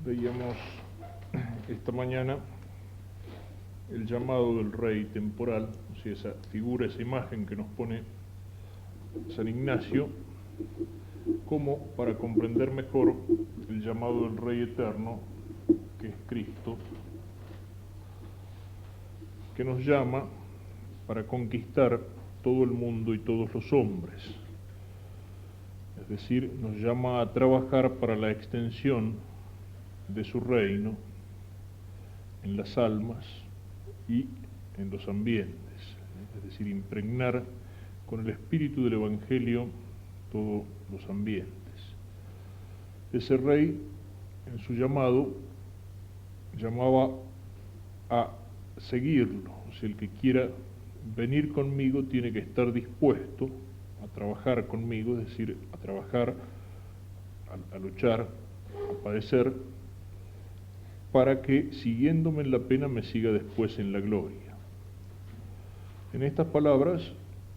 Veíamos esta mañana el llamado del rey temporal, o sea, esa figura, esa imagen que nos pone San Ignacio, como para comprender mejor el llamado del rey eterno, que es Cristo, que nos llama para conquistar todo el mundo y todos los hombres. Es decir, nos llama a trabajar para la extensión de su reino en las almas y en los ambientes, es decir, impregnar con el espíritu del Evangelio todos los ambientes. Ese rey, en su llamado, llamaba a seguirlo, o sea, el que quiera venir conmigo tiene que estar dispuesto a trabajar conmigo, es decir, a trabajar, a luchar, a padecer, para que, siguiéndome en la pena, me siga después en la gloria. En estas palabras,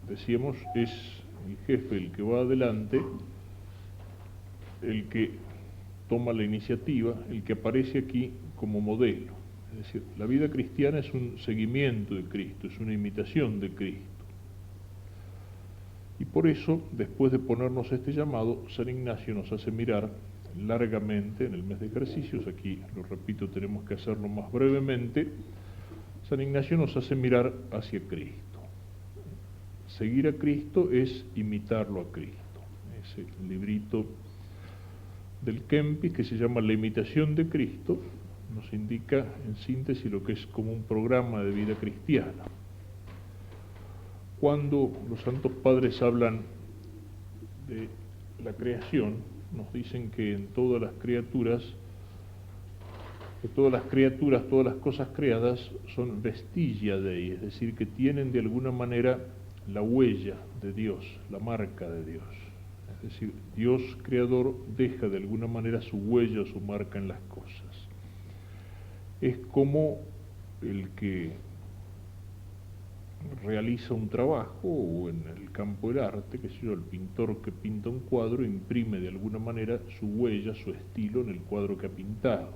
decíamos, es el jefe, el que va adelante, el que toma la iniciativa, el que aparece aquí como modelo. Es decir, la vida cristiana es un seguimiento de Cristo, es una imitación de Cristo. Y por eso, después de ponernos este llamado, San Ignacio nos hace mirar largamente en el mes de ejercicios. Aquí, lo repito, tenemos que hacerlo más brevemente. San Ignacio nos hace mirar hacia Cristo. Seguir a Cristo es imitarlo a Cristo. Ese librito del Kempis, que se llama La imitación de Cristo, nos indica en síntesis lo que es como un programa de vida cristiana. Cuando los santos padres hablan de la creación, nos dicen que en todas las criaturas, todas las cosas creadas son vestigia Dei, es decir, que tienen de alguna manera la huella de Dios, la marca de Dios. Es decir, Dios creador deja de alguna manera su huella o su marca en las cosas. Es como el que realiza un trabajo, o en el campo del arte, que sé yo, el pintor que pinta un cuadro imprime de alguna manera su huella, su estilo en el cuadro que ha pintado.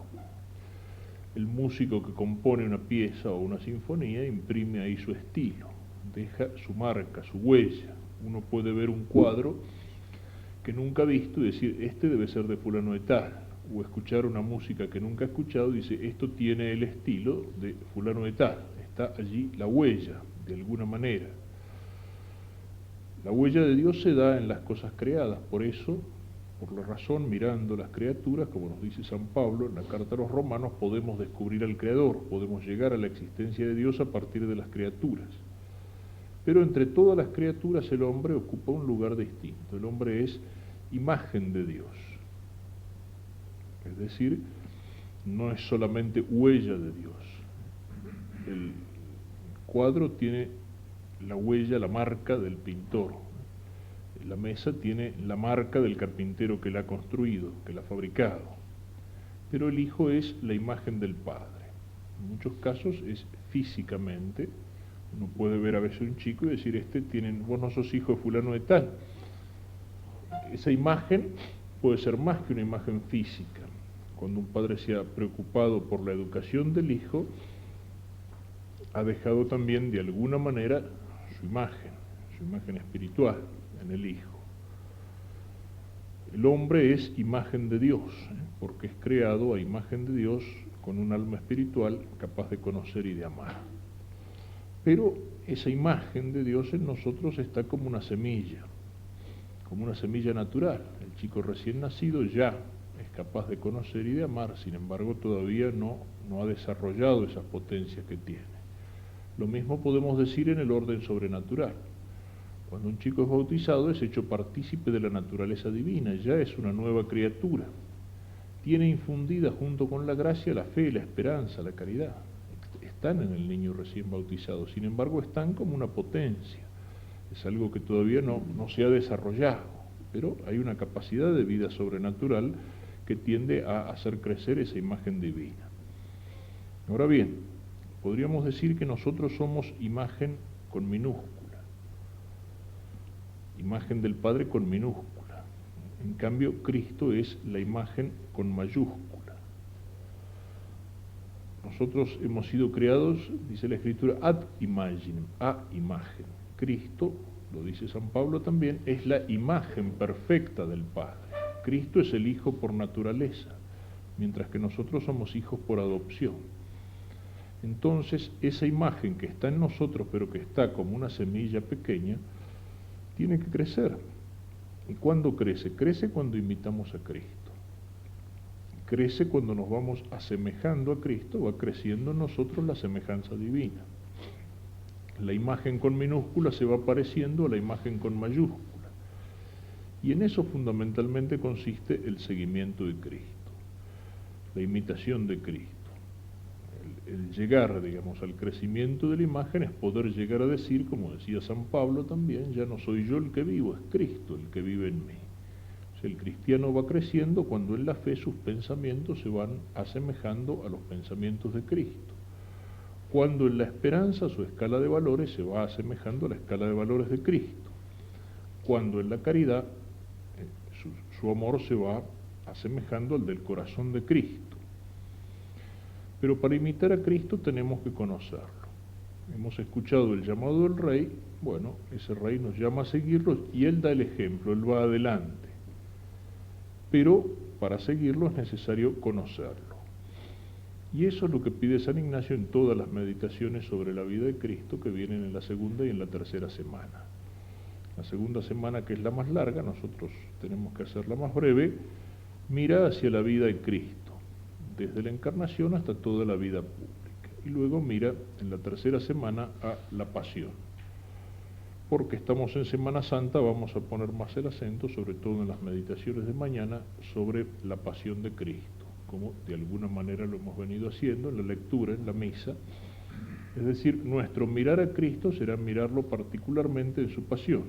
El músico que compone una pieza o una sinfonía imprime ahí su estilo, deja su marca, su huella. Uno puede ver un cuadro que nunca ha visto y decir, este debe ser de fulano de tal, o escuchar una música que nunca ha escuchado y dice, esto tiene el estilo de fulano de tal. Está allí la huella, de alguna manera. La huella de Dios se da en las cosas creadas, por eso, por la razón, mirando las criaturas, como nos dice San Pablo en la carta a los Romanos, podemos descubrir al Creador, podemos llegar a la existencia de Dios a partir de las criaturas. Pero entre todas las criaturas el hombre ocupa un lugar distinto, el hombre es imagen de Dios. Es decir, no es solamente huella de Dios. El cuadro tiene la huella, la marca del pintor. La mesa tiene la marca del carpintero que la ha construido, que la ha fabricado. Pero el hijo es la imagen del padre. En muchos casos es físicamente. Uno puede ver a veces un chico y decir, vos no sos hijo de fulano de tal. Esa imagen puede ser más que una imagen física. Cuando un padre se ha preocupado por la educación del hijo, ha dejado también de alguna manera su imagen espiritual en el hijo. El hombre es imagen de Dios, porque es creado a imagen de Dios con un alma espiritual capaz de conocer y de amar. Pero esa imagen de Dios en nosotros está como una semilla natural. El chico recién nacido ya es capaz de conocer y de amar, sin embargo todavía no ha desarrollado esas potencias que tiene. Lo mismo podemos decir en el orden sobrenatural. Cuando un chico es bautizado es hecho partícipe de la naturaleza divina, ya es una nueva criatura. Tiene infundida junto con la gracia la fe, la esperanza, la caridad. Están en el niño recién bautizado, sin embargo están como una potencia. Es algo que todavía no se ha desarrollado, pero hay una capacidad de vida sobrenatural que tiende a hacer crecer esa imagen divina. Ahora bien, podríamos decir que nosotros somos imagen con minúscula, imagen del Padre con minúscula. En cambio, Cristo es la imagen con mayúscula. nosotros hemos sido creados, dice la Escritura, ad imaginem, a imagen. Cristo, lo dice San Pablo también, es la imagen perfecta del Padre. Cristo es el Hijo por naturaleza, mientras que nosotros somos hijos por adopción. Entonces, esa imagen que está en nosotros, pero que está como una semilla pequeña, tiene que crecer. ¿Y cuándo crece? Crece cuando imitamos a Cristo. Crece cuando nos vamos asemejando a Cristo, va creciendo en nosotros la semejanza divina. La imagen con minúscula se va pareciendo a la imagen con mayúscula. Y en eso fundamentalmente consiste el seguimiento de Cristo, la imitación de Cristo. El llegar, digamos, al crecimiento de la imagen es poder llegar a decir, como decía San Pablo también, ya no soy yo el que vivo, es Cristo el que vive en mí. O sea, el cristiano va creciendo cuando en la fe sus pensamientos se van asemejando a los pensamientos de Cristo. Cuando en la esperanza su escala de valores se va asemejando a la escala de valores de Cristo. Cuando en la caridad su amor se va asemejando al del corazón de Cristo. Pero para imitar a Cristo tenemos que conocerlo. Hemos escuchado el llamado del Rey, bueno, ese Rey nos llama a seguirlo y Él da el ejemplo, Él va adelante. Pero para seguirlo es necesario conocerlo. Y eso es lo que pide San Ignacio en todas las meditaciones sobre la vida de Cristo que vienen en la segunda y en la tercera semana. La segunda semana, que es la más larga, nosotros tenemos que hacerla más breve, mira hacia la vida de Cristo, desde la encarnación hasta toda la vida pública. Y luego mira en la tercera semana a la pasión. Porque estamos en Semana Santa, vamos a poner más el acento, sobre todo en las meditaciones de mañana, sobre la pasión de Cristo, como de alguna manera lo hemos venido haciendo en la lectura, en la misa. Es decir, nuestro mirar a Cristo será mirarlo particularmente en su pasión.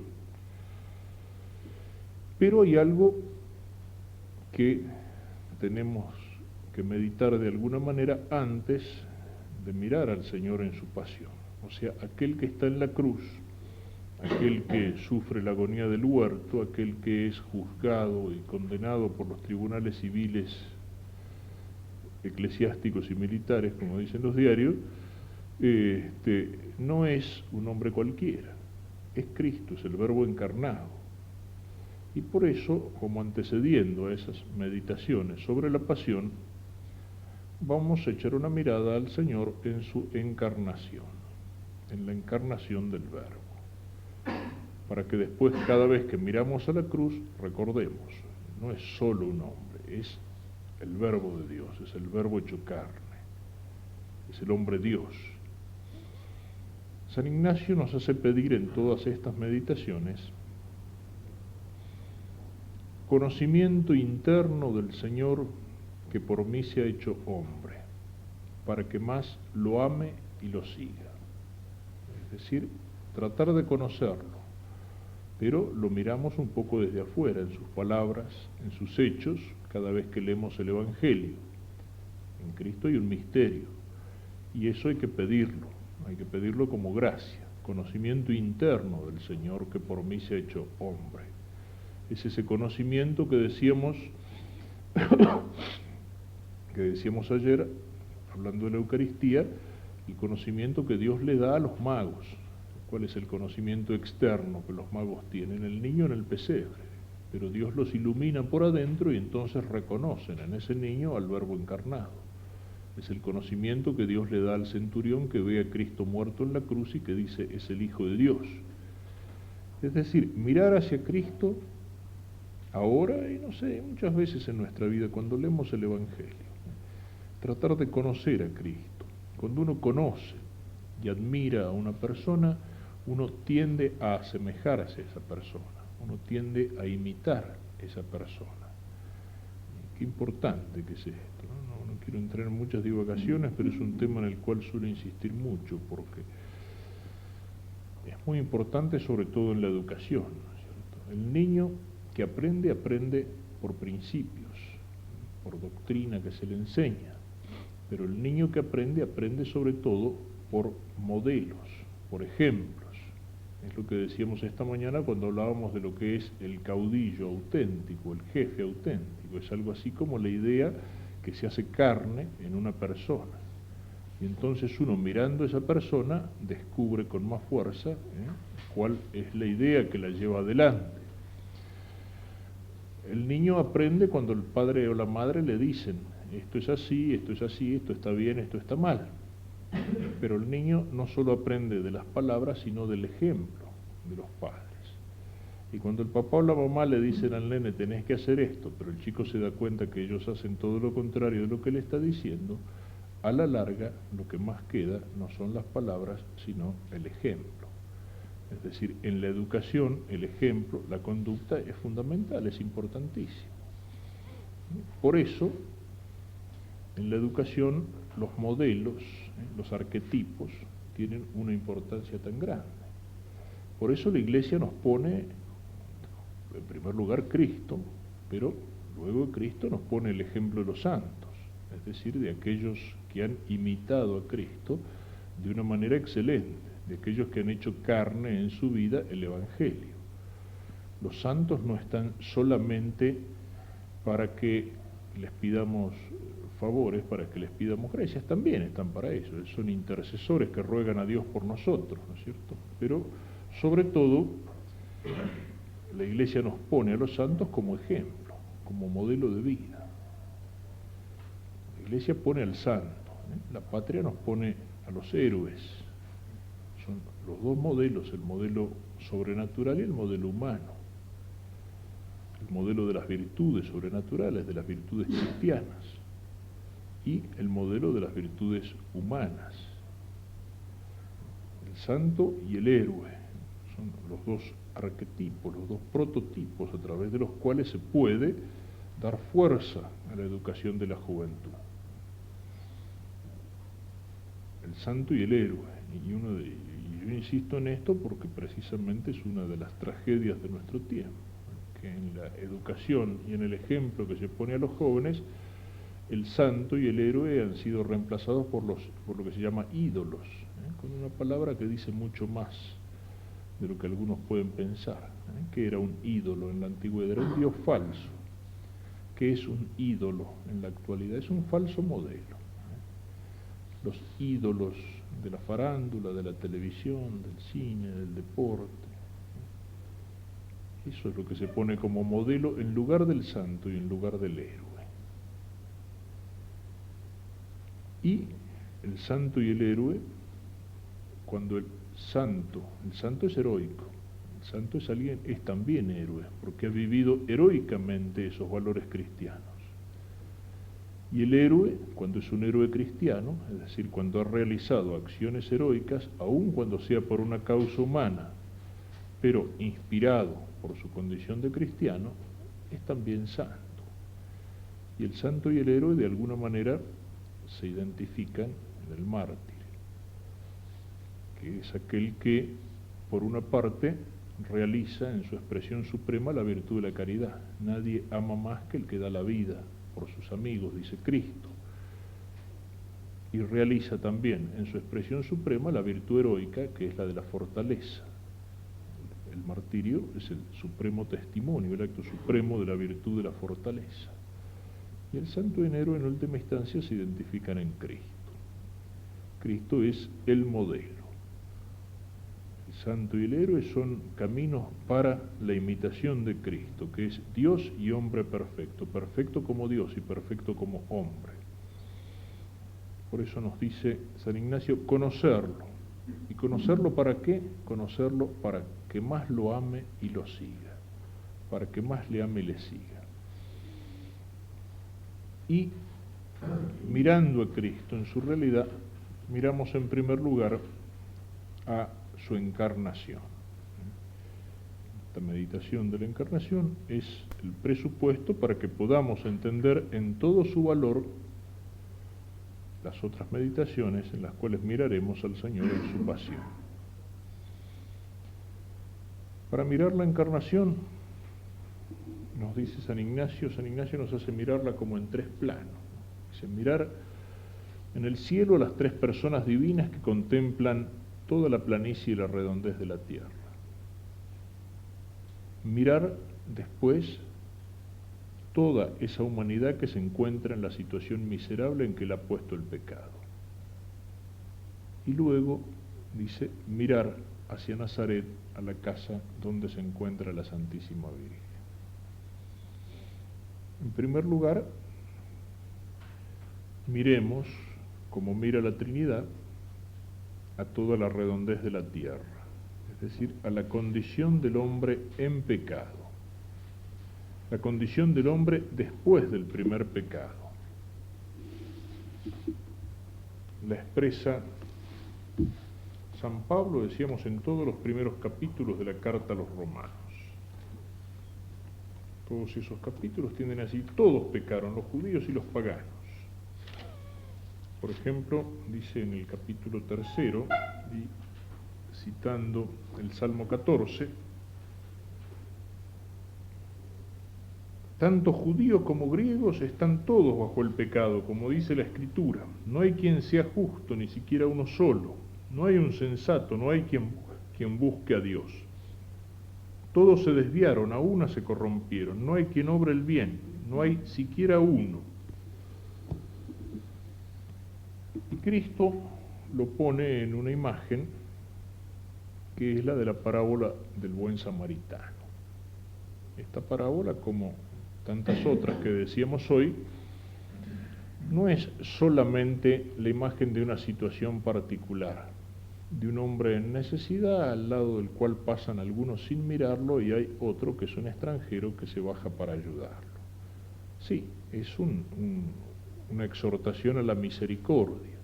Pero hay algo que tenemos que meditar de alguna manera antes de mirar al Señor en su pasión. O sea, aquel que está en la cruz, aquel que sufre la agonía del huerto, aquel que es juzgado y condenado por los tribunales civiles, eclesiásticos y militares, como dicen los diarios, no es un hombre cualquiera, es Cristo, es el Verbo encarnado. Y por eso, como antecediendo a esas meditaciones sobre la pasión, vamos a echar una mirada al Señor en su encarnación, en la encarnación del Verbo, para que después, cada vez que miramos a la cruz, recordemos, no es solo un hombre, es el Verbo de Dios, es el Verbo hecho carne, es el hombre Dios. San Ignacio nos hace pedir en todas estas meditaciones conocimiento interno del Señor que por mí se ha hecho hombre, para que más lo ame y lo siga. Es decir, tratar de conocerlo, pero lo miramos un poco desde afuera, en sus palabras, en sus hechos, cada vez que leemos el Evangelio. En Cristo hay un misterio, y eso hay que pedirlo como gracia, conocimiento interno del Señor que por mí se ha hecho hombre. Es ese conocimiento que decíamos ayer, hablando de la Eucaristía, el conocimiento que Dios le da a los magos. ¿Cuál es el conocimiento externo que los magos tienen? El niño en el pesebre, pero Dios los ilumina por adentro y entonces reconocen en ese niño al Verbo encarnado. Es el conocimiento que Dios le da al centurión que ve a Cristo muerto en la cruz y que dice, es el Hijo de Dios. Es decir, mirar hacia Cristo ahora y no sé, muchas veces en nuestra vida cuando leemos el Evangelio, tratar de conocer a Cristo. Cuando uno conoce y admira a una persona, uno tiende a asemejarse a esa persona, uno tiende a imitar a esa persona. Qué importante que es esto, ¿no? No quiero entrar en muchas divagaciones, pero es un tema en el cual suelo insistir mucho, porque es muy importante sobre todo en la educación, ¿no es cierto? El niño que aprende por principios, por doctrina que se le enseña, pero el niño que aprende sobre todo por modelos, por ejemplos. Es lo que decíamos esta mañana cuando hablábamos de lo que es el caudillo auténtico, el jefe auténtico. Es algo así como la idea que se hace carne en una persona. Y entonces uno, mirando a esa persona, descubre con más fuerza cuál es la idea que la lleva adelante. El niño aprende cuando el padre o la madre le dicen, esto es así, esto es así, esto está bien, esto está mal. Pero el niño no solo aprende de las palabras, sino del ejemplo de los padres. Y cuando el papá o la mamá le dicen al nene, tenés que hacer esto, pero el chico se da cuenta que ellos hacen todo lo contrario de lo que le está diciendo, a la larga lo que más queda no son las palabras, sino el ejemplo. Es decir, en la educación el ejemplo, la conducta es fundamental, es importantísimo. Por eso, en la educación los modelos, los arquetipos, tienen una importancia tan grande. Por eso la Iglesia nos pone, en primer lugar, Cristo, pero luego Cristo nos pone el ejemplo de los santos, es decir, de aquellos que han imitado a Cristo de una manera excelente, de aquellos que han hecho carne en su vida el Evangelio. Los santos no están solamente para que les pidamos favores, para que les pidamos gracias, también están para eso, son intercesores que ruegan a Dios por nosotros, ¿no es cierto? Pero sobre todo, la Iglesia nos pone a los santos como ejemplo, como modelo de vida. La Iglesia pone al santo, la patria nos pone a los héroes. Son los dos modelos, el modelo sobrenatural y el modelo humano. El modelo de las virtudes sobrenaturales, de las virtudes cristianas, y el modelo de las virtudes humanas. El santo y el héroe son los dos arquetipos, los dos prototipos a través de los cuales se puede dar fuerza a la educación de la juventud. El santo y el héroe, y yo insisto en esto porque precisamente es una de las tragedias de nuestro tiempo, que en la educación y en el ejemplo que se pone a los jóvenes, el santo y el héroe han sido reemplazados por lo que se llama ídolos, con una palabra que dice mucho más de lo que algunos pueden pensar, que era un ídolo en la antigüedad, era un dios falso. ¿Qué es un ídolo en la actualidad? Es un falso modelo. Los ídolos de la farándula, de la televisión, del cine, del deporte, eso es lo que se pone como modelo en lugar del santo y en lugar del héroe. Y el santo y el héroe, cuando el santo es heroico, el santo es también héroe, porque ha vivido heroicamente esos valores cristianos. Y el héroe, cuando es un héroe cristiano, es decir, cuando ha realizado acciones heroicas, aun cuando sea por una causa humana, pero inspirado por su condición de cristiano, es también santo. Y el santo y el héroe de alguna manera se identifican en el mártir, que es aquel que, por una parte, realiza en su expresión suprema la virtud de la caridad. Nadie ama más que el que da la vida por sus amigos, dice Cristo. Y realiza también en su expresión suprema la virtud heroica, que es la de la fortaleza. El martirio es el supremo testimonio, el acto supremo de la virtud de la fortaleza. Y el santo y el héroe en última instancia se identifican en Cristo. Cristo es el modelo. El santo y el héroe son caminos para la imitación de Cristo, que es Dios y hombre perfecto, perfecto como Dios y perfecto como hombre. Por eso nos dice San Ignacio, conocerlo. ¿Y conocerlo para qué? Conocerlo para que más lo ame y lo siga, para que más le ame y le siga. Y mirando a Cristo en su realidad, miramos en primer lugar a su encarnación. Esta meditación de la encarnación es el presupuesto para que podamos entender en todo su valor las otras meditaciones en las cuales miraremos al Señor en su pasión. Para mirar la encarnación, nos dice San Ignacio nos hace mirarla como en tres planos. Dice, mirar en el cielo a las tres personas divinas que contemplan toda la planicie y la redondez de la tierra. Mirar después toda esa humanidad que se encuentra en la situación miserable en que la ha puesto el pecado. y luego dice mirar hacia Nazaret, a la casa donde se encuentra la Santísima Virgen. En primer lugar, miremos, como mira la Trinidad, a toda la redondez de la tierra, es decir, a la condición del hombre en pecado, la condición del hombre después del primer pecado. La expresa San Pablo, decíamos, en todos los primeros capítulos de la carta a los romanos. Todos esos capítulos tienen así, todos pecaron, los judíos y los paganos. Por ejemplo, dice en el capítulo 3, y citando el Salmo 14, tanto judíos como griegos están todos bajo el pecado, como dice la Escritura. No hay quien sea justo, ni siquiera uno solo. No hay un sensato, no hay quien busque a Dios. Todos se desviaron, a una se corrompieron. No hay quien obre el bien, no hay siquiera uno. Y Cristo lo pone en una imagen que es la de la parábola del buen samaritano. Esta parábola, como tantas otras que decíamos hoy, no es solamente la imagen de una situación particular, de un hombre en necesidad al lado del cual pasan algunos sin mirarlo y hay otro que es un extranjero que se baja para ayudarlo. Sí, es una exhortación a la misericordia,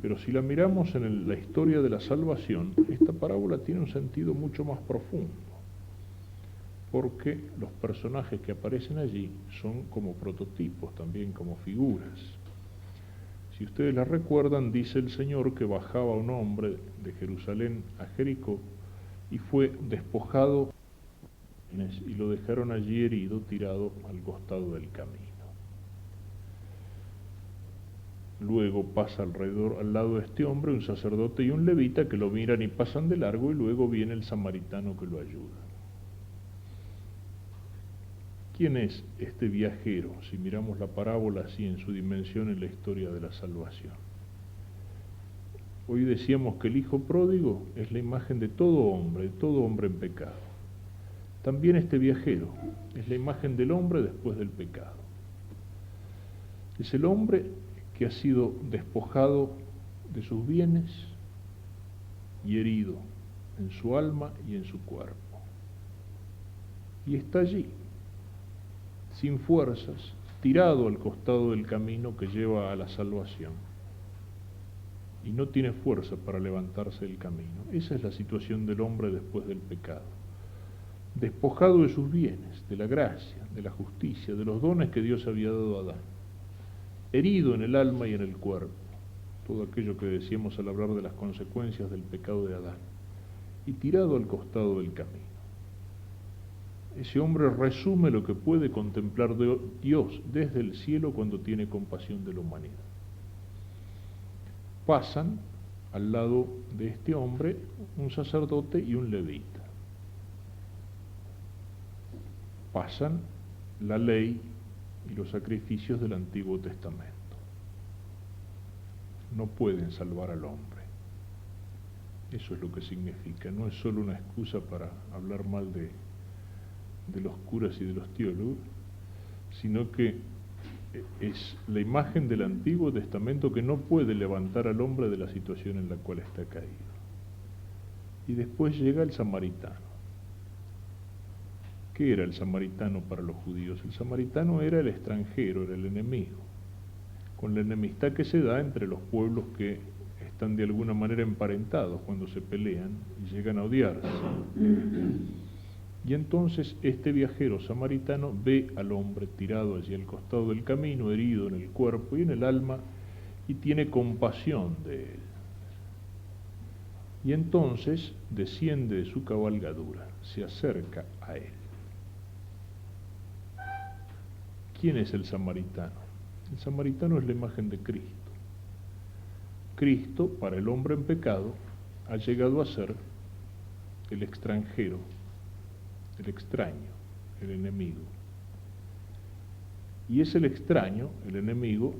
pero si la miramos en la historia de la salvación, esta parábola tiene un sentido mucho más profundo, porque los personajes que aparecen allí son como prototipos, también como figuras. Si ustedes la recuerdan, dice el Señor que bajaba un hombre de Jerusalén a Jericó y fue despojado y lo dejaron allí herido, tirado al costado del camino. Luego pasa al lado de este hombre un sacerdote y un levita que lo miran y pasan de largo, y luego viene el samaritano que lo ayuda. ¿Quién es este viajero, si miramos la parábola así en su dimensión en la historia de la salvación? Hoy decíamos que el hijo pródigo es la imagen de todo hombre en pecado. También este viajero es la imagen del hombre después del pecado. Es el hombre que ha sido despojado de sus bienes y herido en su alma y en su cuerpo. Y está allí, sin fuerzas, tirado al costado del camino que lleva a la salvación. Y no tiene fuerza para levantarse del camino. Esa es la situación del hombre después del pecado. Despojado de sus bienes, de la gracia, de la justicia, de los dones que Dios había dado a Adán. Herido en el alma y en el cuerpo. Todo aquello que decíamos al hablar de las consecuencias del pecado de Adán. Y tirado al costado del camino. Ese hombre resume lo que puede contemplar Dios desde el cielo cuando tiene compasión de la humanidad. Pasan al lado de este hombre un sacerdote y un levita. Pasan la ley y los sacrificios del Antiguo Testamento. No pueden salvar al hombre. Eso es lo que significa. No es solo una excusa para hablar mal de los curas y de los teólogos, sino que es la imagen del Antiguo Testamento que no puede levantar al hombre de la situación en la cual está caído. Y después llega el samaritano. ¿Qué era el samaritano para los judíos? El samaritano era el extranjero, era el enemigo, con la enemistad que se da entre los pueblos que están de alguna manera emparentados cuando se pelean y llegan a odiarse. Y entonces este viajero samaritano ve al hombre tirado allí al costado del camino, herido en el cuerpo y en el alma, y tiene compasión de él. Y entonces desciende de su cabalgadura, se acerca a él. ¿Quién es el samaritano? El samaritano es la imagen de Cristo. Cristo, para el hombre en pecado, ha llegado a ser el extranjero, el extraño, el enemigo. Y es el extraño, el enemigo,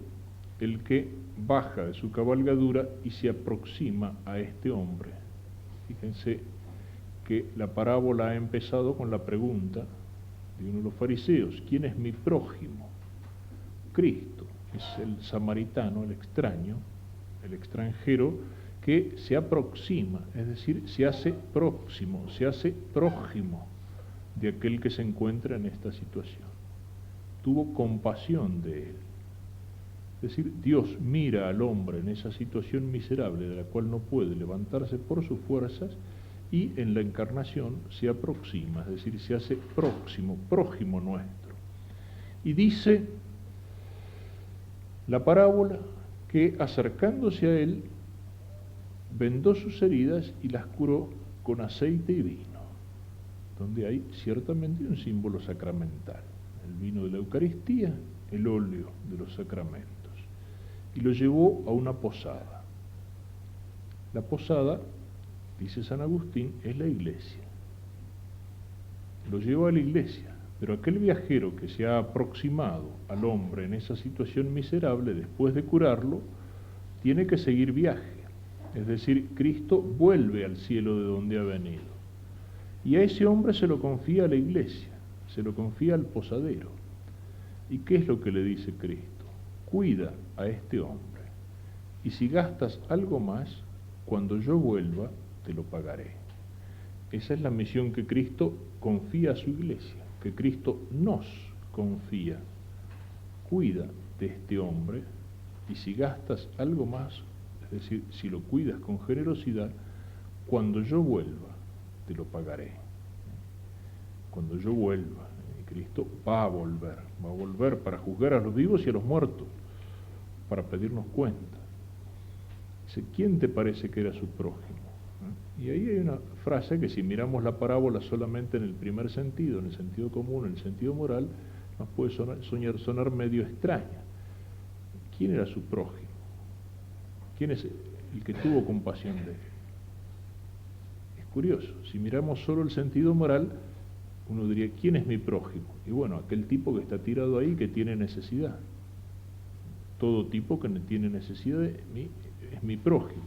el que baja de su cabalgadura y se aproxima a este hombre. Fíjense que la parábola ha empezado con la pregunta de uno de los fariseos: ¿quién es mi prójimo? Cristo es el samaritano, el extraño, el extranjero que se aproxima, es decir, se hace próximo, se hace prójimo de aquel que se encuentra en esta situación. Tuvo compasión de él. Es decir, Dios mira al hombre en esa situación miserable de la cual no puede levantarse por sus fuerzas, y en la encarnación se aproxima, es decir, se hace próximo, prójimo nuestro. Y dice la parábola que acercándose a él, vendó sus heridas y las curó con aceite y vino, donde hay ciertamente un símbolo sacramental: el vino de la Eucaristía, el óleo de los sacramentos. Y lo llevó a una posada. La posada, dice San Agustín, es la iglesia. Lo llevó a la iglesia, pero aquel viajero que se ha aproximado al hombre en esa situación miserable, después de curarlo, tiene que seguir viaje. Es decir, Cristo vuelve al cielo de donde ha venido. Y a ese hombre se lo confía a la iglesia, se lo confía al posadero. ¿Y qué es lo que le dice Cristo? Cuida a este hombre, y si gastas algo más, cuando yo vuelva, te lo pagaré. Esa es la misión que Cristo confía a su iglesia, que Cristo nos confía. Cuida de este hombre, y si gastas algo más, es decir, si lo cuidas con generosidad, cuando yo vuelva, te lo pagaré. Cuando yo vuelva, Cristo va a volver para juzgar a los vivos y a los muertos, para pedirnos cuenta. Dice, ¿quién te parece que era su prójimo? Y ahí hay una frase que, si miramos la parábola solamente en el primer sentido, en el sentido común, en el sentido moral, nos puede sonar medio extraña. ¿Quién era su prójimo? ¿Quién es el que tuvo compasión de él? Es curioso, si miramos solo el sentido moral, uno diría, ¿quién es mi prójimo? Y bueno, aquel tipo que está tirado ahí, que tiene necesidad. Todo tipo que tiene necesidad es mi prójimo.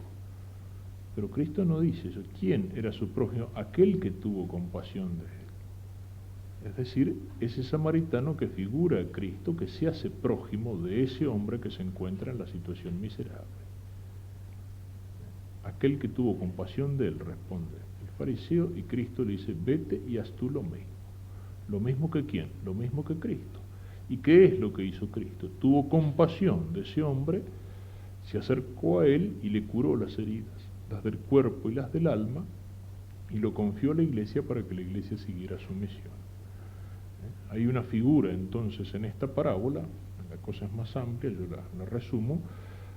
Pero Cristo no dice eso. ¿Quién era su prójimo? Aquel que tuvo compasión de él. Es decir, ese samaritano que figura a Cristo, que se hace prójimo de ese hombre que se encuentra en la situación miserable. Aquel que tuvo compasión de él, responde el fariseo, y Cristo le dice, vete y haz tú lo mismo. ¿Lo mismo que quién? Lo mismo que Cristo. ¿Y qué es lo que hizo Cristo? Tuvo compasión de ese hombre, se acercó a él y le curó las heridas, las del cuerpo y las del alma, y lo confió a la iglesia para que la iglesia siguiera su misión. Hay una figura entonces en esta parábola, la cosa es más amplia, yo la resumo.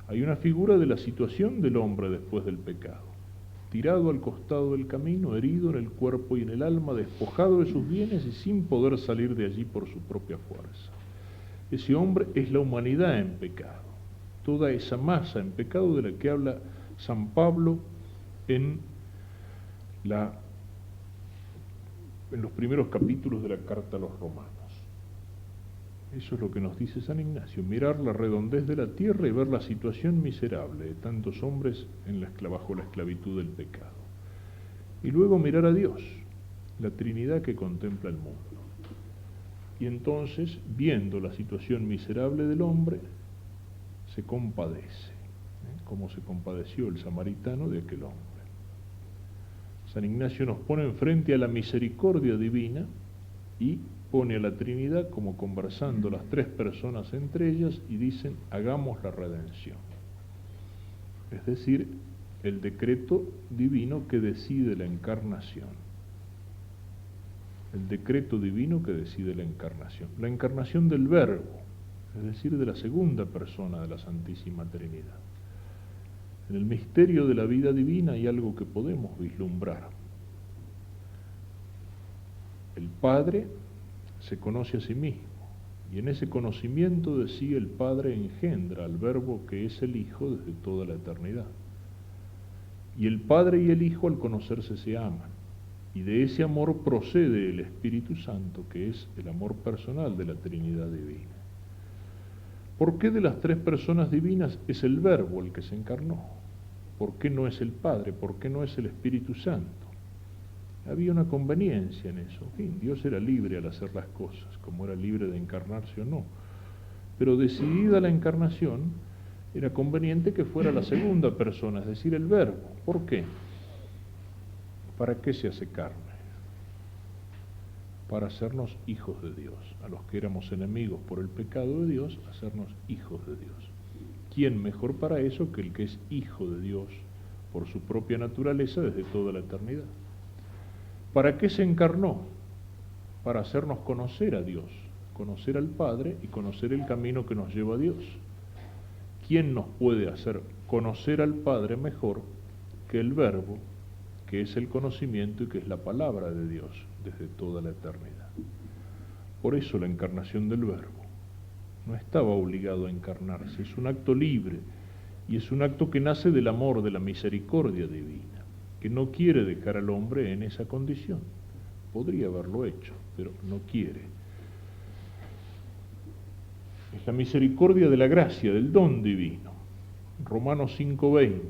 Hay una figura de la situación del hombre después del pecado, tirado al costado del camino, herido en el cuerpo y en el alma, despojado de sus bienes y sin poder salir de allí por su propia fuerza. Ese hombre es la humanidad en pecado, toda esa masa en pecado de la que habla San Pablo en los primeros capítulos de la carta a los romanos. Eso es lo que nos dice San Ignacio: mirar la redondez de la tierra y ver la situación miserable de tantos hombres bajo la esclavitud del pecado. Y luego mirar a Dios, la Trinidad que contempla el mundo. Y entonces, viendo la situación miserable del hombre, se compadece, como se compadeció el samaritano de aquel hombre. San Ignacio nos pone enfrente a la misericordia divina y pone a la Trinidad como conversando las tres personas entre ellas, y dicen, hagamos la redención. Es decir, el decreto divino que decide la encarnación. El decreto divino que decide la encarnación. La encarnación del Verbo, es decir, de la segunda persona de la Santísima Trinidad. En el misterio de la vida divina hay algo que podemos vislumbrar. El Padre se conoce a sí mismo, y en ese conocimiento de sí el Padre engendra al Verbo que es el Hijo desde toda la eternidad. Y el Padre y el Hijo al conocerse se aman, y de ese amor procede el Espíritu Santo, que es el amor personal de la Trinidad divina. ¿Por qué de las tres personas divinas es el Verbo el que se encarnó? ¿Por qué no es el Padre? ¿Por qué no es el Espíritu Santo? Había una conveniencia en eso. En fin, Dios era libre al hacer las cosas, como era libre de encarnarse o no. Pero decidida la encarnación, era conveniente que fuera la segunda persona, es decir, el Verbo. ¿Por qué? ¿Para qué se hace carne? Para hacernos hijos de Dios. A los que éramos enemigos por el pecado de Dios, hacernos hijos de Dios. ¿Quién mejor para eso que el que es hijo de Dios por su propia naturaleza desde toda la eternidad? ¿Para qué se encarnó? Para hacernos conocer a Dios, conocer al Padre y conocer el camino que nos lleva a Dios. ¿Quién nos puede hacer conocer al Padre mejor que el Verbo, que es el conocimiento y que es la palabra de Dios desde toda la eternidad? Por eso la encarnación del Verbo. No estaba obligado a encarnarse, es un acto libre y es un acto que nace del amor, de la misericordia divina, que no quiere dejar al hombre en esa condición. Podría haberlo hecho, pero no quiere. Es la misericordia de la gracia, del don divino. Romanos 5:20.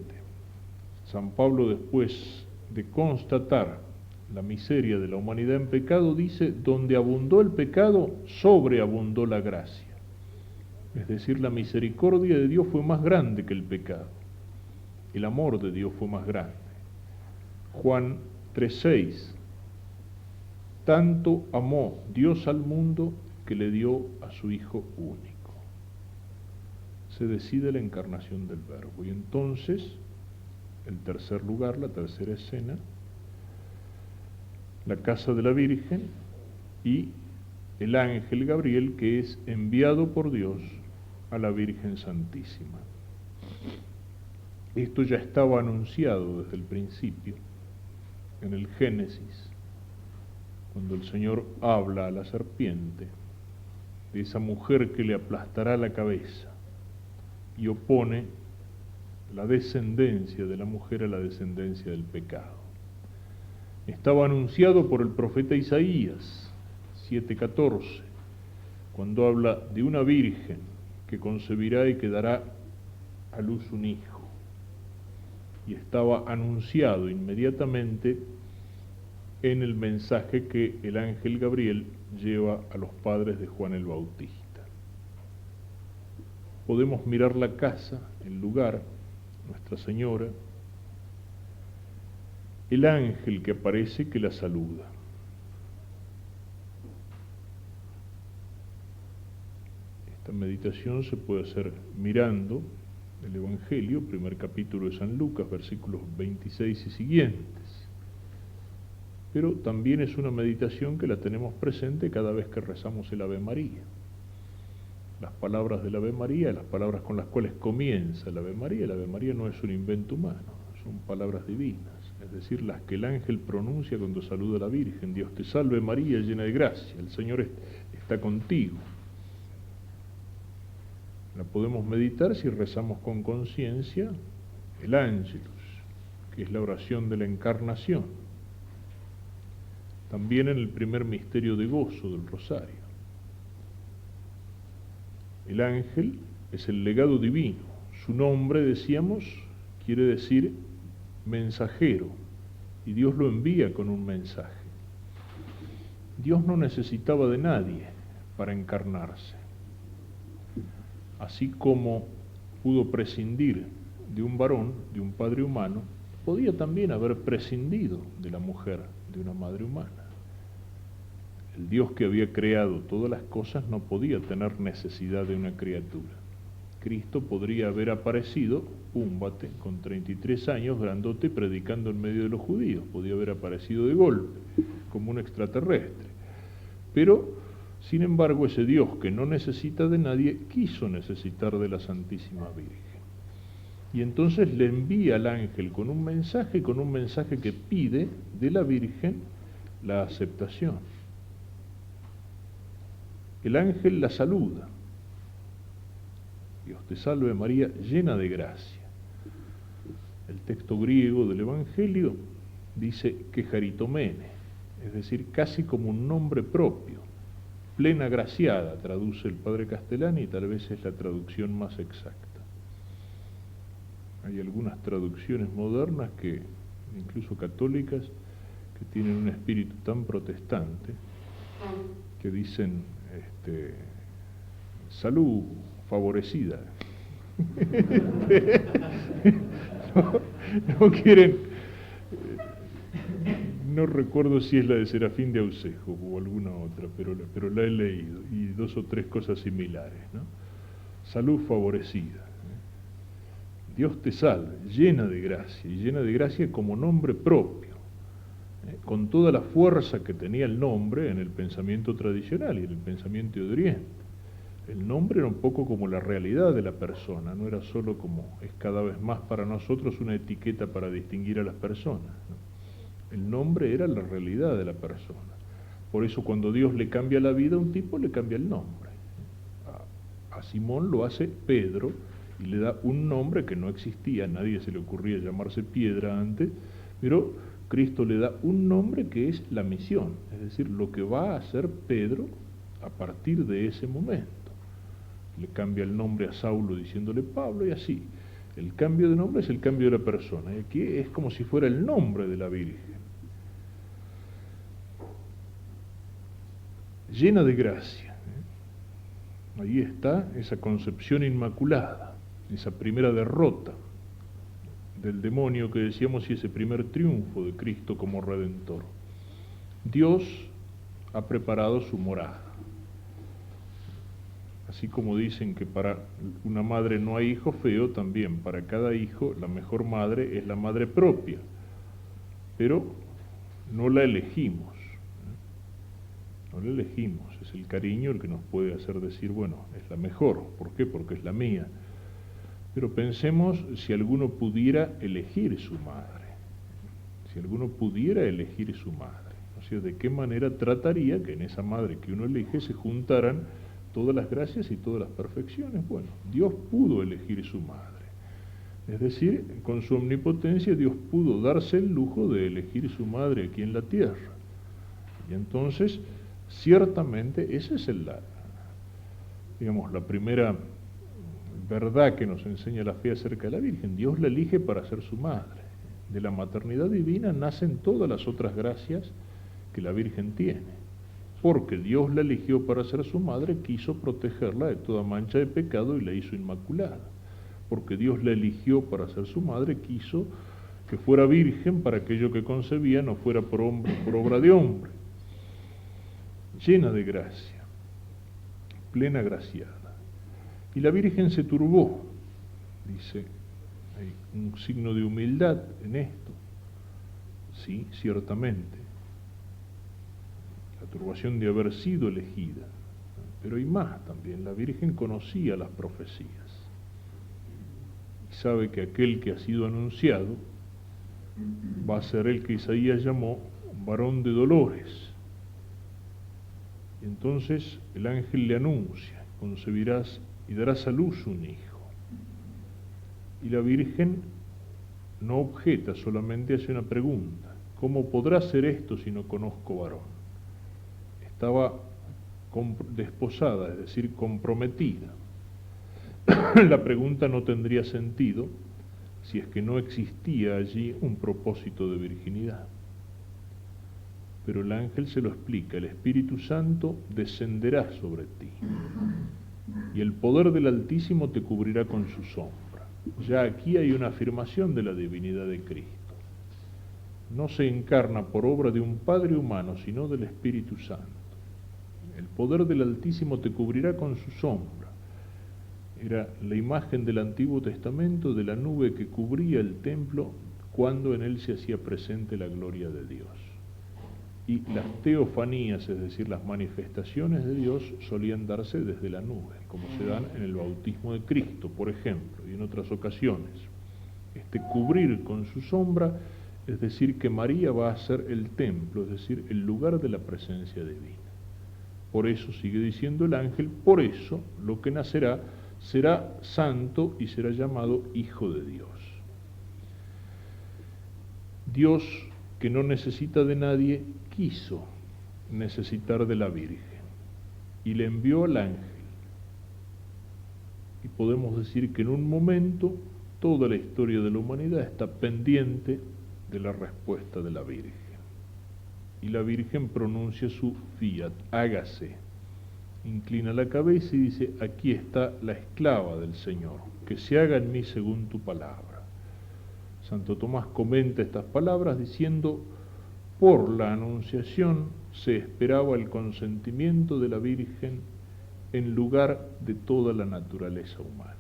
San Pablo, después de constatar la miseria de la humanidad en pecado, dice: donde abundó el pecado, sobreabundó la gracia. Es decir, la misericordia de Dios fue más grande que el pecado. El amor de Dios fue más grande. Juan 3:6. Tanto amó Dios al mundo que le dio a su Hijo único. Se decide la encarnación del Verbo. Y entonces, en tercer lugar, la tercera escena, la casa de la Virgen y el ángel Gabriel, que es enviado por Dios a la Virgen Santísima. Esto ya estaba anunciado desde el principio, en el Génesis, cuando el Señor habla a la serpiente de esa mujer que le aplastará la cabeza y opone la descendencia de la mujer a la descendencia del pecado. Estaba anunciado por el profeta Isaías 7:14, cuando habla de una virgen que concebirá y que dará a luz un hijo. Y estaba anunciado inmediatamente en el mensaje que el ángel Gabriel lleva a los padres de Juan el Bautista. Podemos mirar la casa, el lugar, Nuestra Señora, el ángel que aparece que la saluda. Esta meditación se puede hacer mirando el Evangelio, primer capítulo de San Lucas, versículos 26 y siguientes. Pero también es una meditación que la tenemos presente cada vez que rezamos el Ave María. Las palabras del Ave María, las palabras con las cuales comienza el Ave María no es un invento humano, son palabras divinas, es decir, las que el ángel pronuncia cuando saluda a la Virgen. Dios te salve María, llena de gracia, el Señor está contigo. La podemos meditar si rezamos con conciencia el Ángelus, que es la oración de la Encarnación. También en el primer misterio de gozo del Rosario. El ángel es el legado divino. Su nombre, decíamos, quiere decir mensajero, y Dios lo envía con un mensaje. Dios no necesitaba de nadie para encarnarse. Así como pudo prescindir de un varón, de un padre humano, podía también haber prescindido de la mujer, de una madre humana. El Dios que había creado todas las cosas no podía tener necesidad de una criatura. Cristo podría haber aparecido, púmbate, con 33 años, grandote, predicando en medio de los judíos. Podía haber aparecido de golpe, como un extraterrestre. Pero, sin embargo, ese Dios que no necesita de nadie, quiso necesitar de la Santísima Virgen. Y entonces le envía al ángel con un mensaje que pide de la Virgen la aceptación. El ángel la saluda. Dios te salve María, llena de gracia. El texto griego del Evangelio dice que Jaritomene, es decir, casi como un nombre propio. plena graciada, traduce el padre Castellani, y tal vez es la traducción más exacta. Hay algunas traducciones modernas, que incluso católicas, que tienen un espíritu tan protestante, que dicen salud favorecida. no quieren, no recuerdo si es la de Serafín de Ausejo o alguna otra, pero la he leído, y 2 o 3 cosas similares, ¿no? Salud favorecida. Dios te salve, llena de gracia, y llena de gracia como nombre propio, con toda la fuerza que tenía el nombre en el pensamiento tradicional y en el pensamiento de Oriente. El nombre era un poco como la realidad de la persona, no era solo, como es cada vez más para nosotros, una etiqueta para distinguir a las personas, ¿no? El nombre era la realidad de la persona. Por eso cuando Dios le cambia la vida a un tipo, le cambia el nombre. A Simón lo hace Pedro, y le da un nombre que no existía, a nadie se le ocurría llamarse Piedra antes, pero Cristo le da un nombre que es la misión, es decir, lo que va a hacer Pedro a partir de ese momento. Le cambia el nombre a Saulo diciéndole Pablo, y así. El cambio de nombre es el cambio de la persona, y aquí es como si fuera el nombre de la Virgen. Llena de gracia. Ahí está esa concepción inmaculada, esa primera derrota del demonio que decíamos, y ese primer triunfo de Cristo como Redentor. Dios ha preparado su morada. Así como dicen que para una madre no hay hijo feo, también para cada hijo la mejor madre es la madre propia, pero no la elegimos. No la elegimos, es el cariño el que nos puede hacer decir, bueno, es la mejor. ¿Por qué? Porque es la mía. Pero pensemos si alguno pudiera elegir su madre, si alguno pudiera elegir su madre, o sea, de qué manera trataría que en esa madre que uno elige se juntaran todas las gracias y todas las perfecciones. Bueno, Dios pudo elegir su madre, es decir, con su omnipotencia Dios pudo darse el lujo de elegir su madre aquí en la tierra, y entonces ciertamente esa es la primera verdad que nos enseña la fe acerca de la Virgen. Dios la elige para ser su madre. De la maternidad divina nacen todas las otras gracias que la Virgen tiene, porque Dios la eligió para ser su madre, quiso protegerla de toda mancha de pecado y la hizo inmaculada. Porque Dios la eligió para ser su madre, quiso que fuera virgen para aquello que concebía no fuera por obra de hombre. Llena de gracia, plena graciada. Y la Virgen se turbó, dice, hay un signo de humildad en esto. Sí, ciertamente, la turbación de haber sido elegida, pero hay más también. La Virgen conocía las profecías y sabe que aquel que ha sido anunciado va a ser el que Isaías llamó varón de dolores. Y entonces el ángel le anuncia, concebirás y darás a luz un hijo. Y la Virgen no objeta, solamente hace una pregunta: ¿cómo podrá ser esto si no conozco varón? Estaba desposada, es decir, comprometida. La pregunta no tendría sentido si es que no existía allí un propósito de virginidad. Pero el ángel se lo explica: el Espíritu Santo descenderá sobre ti, y el poder del Altísimo te cubrirá con su sombra. Ya aquí hay una afirmación de la divinidad de Cristo. No se encarna por obra de un Padre humano, sino del Espíritu Santo. El poder del Altísimo te cubrirá con su sombra. Era la imagen del Antiguo Testamento de la nube que cubría el templo cuando en él se hacía presente la gloria de Dios. Y las teofanías, es decir, las manifestaciones de Dios, solían darse desde la nube, como se dan en el bautismo de Cristo, por ejemplo, y en otras ocasiones. Cubrir con su sombra, es decir, que María va a ser el templo, es decir, el lugar de la presencia divina. Por eso, sigue diciendo el ángel, por eso lo que nacerá será santo y será llamado Hijo de Dios. Dios, que no necesita de nadie, quiso necesitar de la Virgen. y le envió al ángel. Y podemos decir que en un momento toda la historia de la humanidad está pendiente de la respuesta de la Virgen. Y la Virgen pronuncia su fiat, hágase. Inclina la cabeza y dice, aquí está la esclava del Señor, que se haga en mí según tu palabra. Santo Tomás comenta estas palabras diciendo, por la anunciación se esperaba el consentimiento de la Virgen en lugar de toda la naturaleza humana.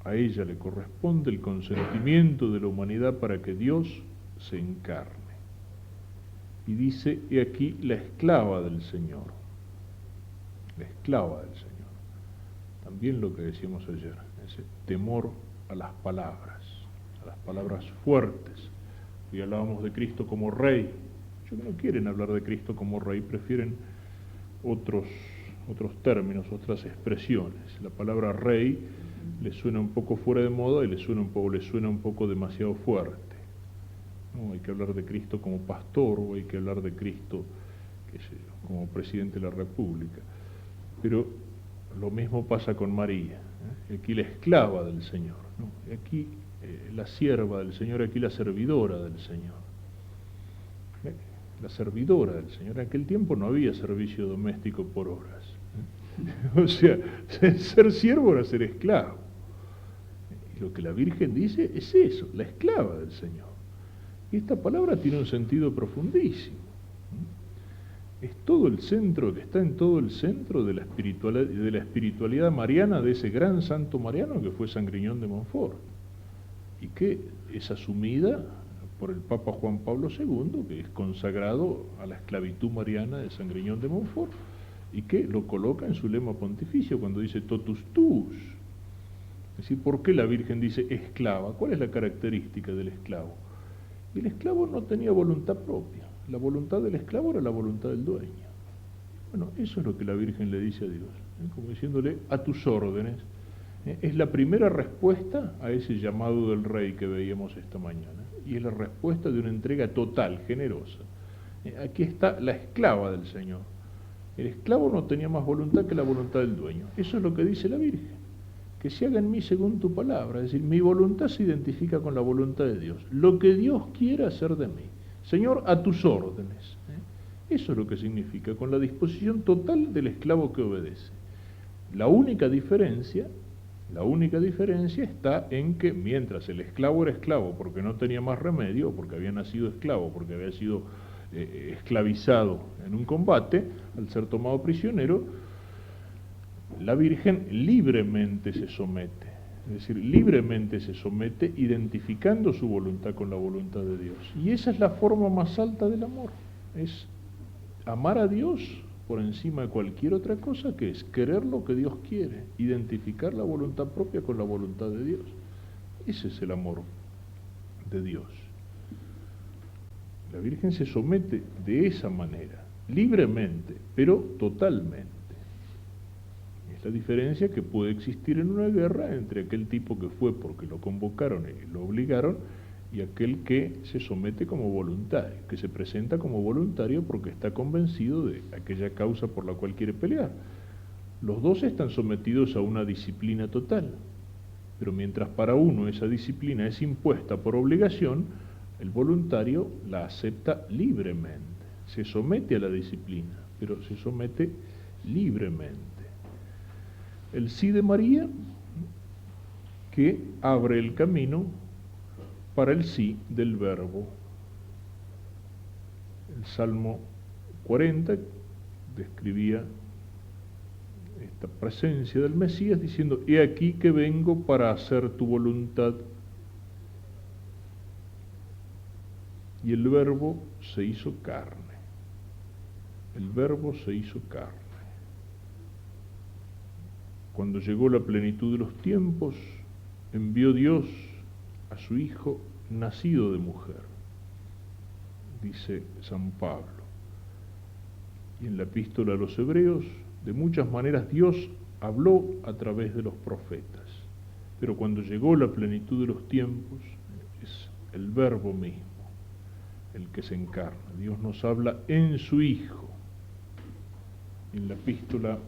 A ella le corresponde el consentimiento de la humanidad para que Dios se encarne. Y dice, he aquí la esclava del Señor. La esclava del Señor. También lo que decíamos ayer, ese temor a las palabras fuertes. Hoy hablábamos de Cristo como Rey. Ellos no quieren hablar de Cristo como Rey, prefieren otros términos, otras expresiones. La palabra Rey le suena un poco fuera de moda y le suena un poco demasiado fuerte. No, hay que hablar de Cristo como pastor, o hay que hablar de Cristo, qué sé yo, como presidente de la República. Pero lo mismo pasa con María, aquí la esclava del Señor, ¿no? Aquí la sierva del Señor, aquí la servidora del Señor. La servidora del Señor. En aquel tiempo no había servicio doméstico por horas. O sea, ser siervo era ser esclavo. Y lo que la Virgen dice es eso, la esclava del Señor. Y esta palabra tiene un sentido profundísimo. Es todo el centro, que está en todo el centro de la espiritualidad mariana de ese gran santo mariano que fue San Griñón de Montfort. Y que es asumida por el Papa Juan Pablo II, que es consagrado a la esclavitud mariana de San Griñón de Montfort, y que lo coloca en su lema pontificio cuando dice totus tuus. Es decir, ¿por qué la Virgen dice esclava? ¿Cuál es la característica del esclavo? Y el esclavo no tenía voluntad propia. La voluntad del esclavo era la voluntad del dueño. Bueno, eso es lo que la Virgen le dice a Dios, como diciéndole, a tus órdenes. Es la primera respuesta a ese llamado del Rey que veíamos esta mañana. Y es la respuesta de una entrega total, generosa. Aquí está la esclava del Señor. El esclavo no tenía más voluntad que la voluntad del dueño. Eso es lo que dice la Virgen. Que se haga en mí según tu palabra. Es decir, mi voluntad se identifica con la voluntad de Dios. Lo que Dios quiera hacer de mí. Señor, a tus órdenes. Eso es lo que significa, con la disposición total del esclavo que obedece. La única diferencia está en que mientras el esclavo era esclavo porque no tenía más remedio, porque había nacido esclavo, porque había sido esclavizado en un combate, al ser tomado prisionero, la Virgen libremente se somete. Es decir, libremente se somete identificando su voluntad con la voluntad de Dios. Y esa es la forma más alta del amor. Es amar a Dios por encima de cualquier otra cosa, que es querer lo que Dios quiere, identificar la voluntad propia con la voluntad de Dios. Ese es el amor de Dios. La Virgen se somete de esa manera, libremente, pero totalmente. Es la diferencia que puede existir en una guerra entre aquel tipo que fue porque lo convocaron y lo obligaron, y aquel que se somete como voluntario, que se presenta como voluntario porque está convencido de aquella causa por la cual quiere pelear. Los dos están sometidos a una disciplina total, pero mientras para uno esa disciplina es impuesta por obligación, el voluntario la acepta libremente, se somete a la disciplina, pero se somete libremente. El sí de María, que abre el camino para el sí del Verbo. El Salmo 40 describía esta presencia del Mesías diciendo, he aquí que vengo para hacer tu voluntad. Y el Verbo se hizo carne. El Verbo se hizo carne. Cuando llegó la plenitud de los tiempos, envió Dios a su Hijo nacido de mujer, dice San Pablo. Y en la epístola a los Hebreos, de muchas maneras Dios habló a través de los profetas, pero cuando llegó la plenitud de los tiempos, es el Verbo mismo el que se encarna. Dios nos habla en su Hijo. en la epístola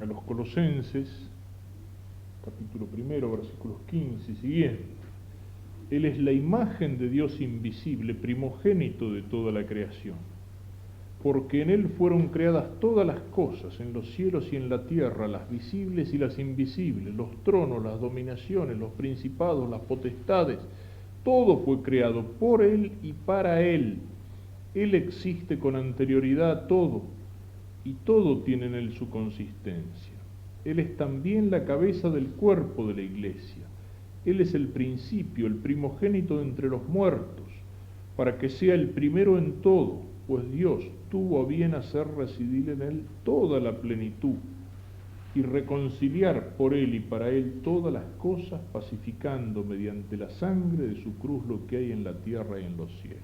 a los Colosenses, capítulo 1, versículos 15 y siguientes. Él es la imagen de Dios invisible, primogénito de toda la creación, porque en Él fueron creadas todas las cosas, en los cielos y en la tierra, las visibles y las invisibles, los tronos, las dominaciones, los principados, las potestades. Todo fue creado por Él y para Él. Él existe con anterioridad a todo, y todo tiene en Él su consistencia. Él es también la cabeza del cuerpo de la iglesia. Él es el principio, el primogénito entre los muertos, para que sea el primero en todo, pues Dios tuvo a bien hacer residir en Él toda la plenitud, y reconciliar por Él y para Él todas las cosas, pacificando mediante la sangre de su cruz lo que hay en la tierra y en los cielos.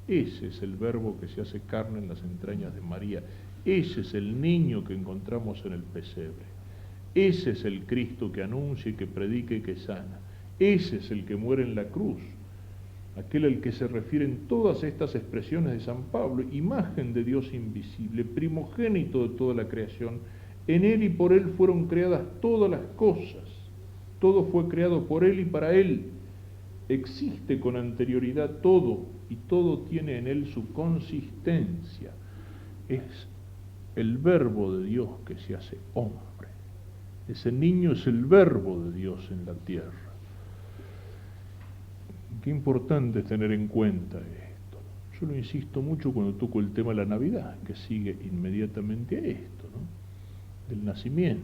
Ese es el Verbo que se hace carne en las entrañas de María. Ese es el niño que encontramos en el pesebre. Ese es el Cristo que anuncia y que predica y que sana. Ese es el que muere en la cruz, aquel al que se refieren todas estas expresiones de San Pablo, imagen de Dios invisible, primogénito de toda la creación. En Él y por Él fueron creadas todas las cosas. Todo fue creado por Él y para Él. Existe con anterioridad todo, y todo tiene en Él su consistencia. Es el Verbo de Dios que se hace hombre. Ese niño es el Verbo de Dios en la tierra. Qué importante es tener en cuenta esto. Yo lo insisto mucho cuando toco el tema de la Navidad, que sigue inmediatamente a esto, ¿no? Del nacimiento.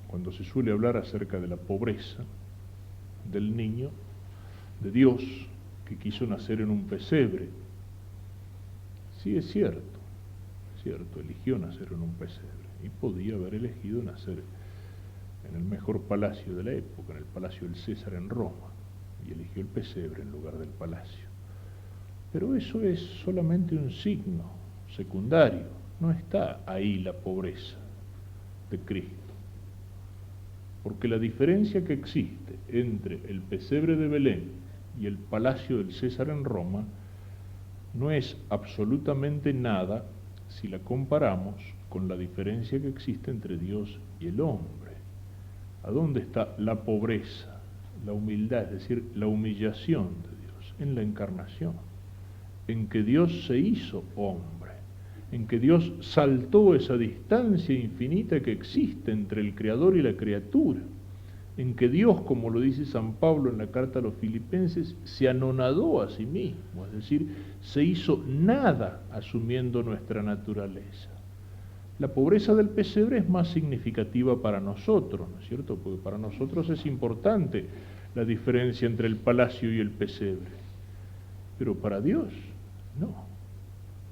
Cuando se suele hablar acerca de la pobreza del niño, de Dios, que quiso nacer en un pesebre. Sí, es cierto, eligió nacer en un pesebre, y podía haber elegido nacer en el mejor palacio de la época, en el palacio del César en Roma, y eligió el pesebre en lugar del palacio. Pero eso es solamente un signo secundario, no está ahí la pobreza de Cristo. Porque la diferencia que existe entre el pesebre de Belén y el palacio del César en Roma no es absolutamente nada si la comparamos con la diferencia que existe entre Dios y el hombre. ¿A dónde está la pobreza, la humildad, es decir, la humillación de Dios? En la encarnación, en que Dios se hizo hombre, en que Dios saltó esa distancia infinita que existe entre el Creador y la criatura, en que Dios, como lo dice San Pablo en la carta a los Filipenses, se anonadó a sí mismo, es decir, se hizo nada asumiendo nuestra naturaleza. La pobreza del pesebre es más significativa para nosotros, ¿no es cierto? Porque para nosotros es importante la diferencia entre el palacio y el pesebre. Pero para Dios, no.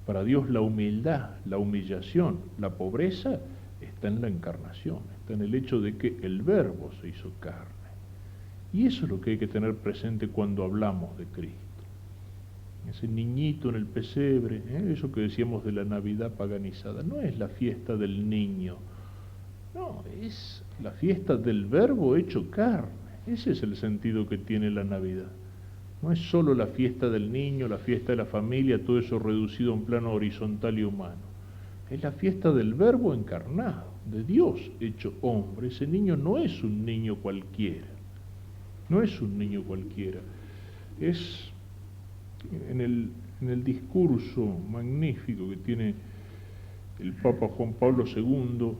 Para Dios la humildad, la humillación, la pobreza está en la encarnación, está en el hecho de que el Verbo se hizo carne. Y eso es lo que hay que tener presente cuando hablamos de Cristo. Ese niñito en el pesebre, eso que decíamos de la Navidad paganizada, no es la fiesta del niño, no, es la fiesta del Verbo hecho carne. Ese es el sentido que tiene la Navidad. No es solo la fiesta del niño, la fiesta de la familia, todo eso reducido a un plano horizontal y humano. Es la fiesta del Verbo encarnado, de Dios hecho hombre. Ese niño no es un niño cualquiera, no es un niño cualquiera. Es en el discurso magnífico que tiene el Papa Juan Pablo II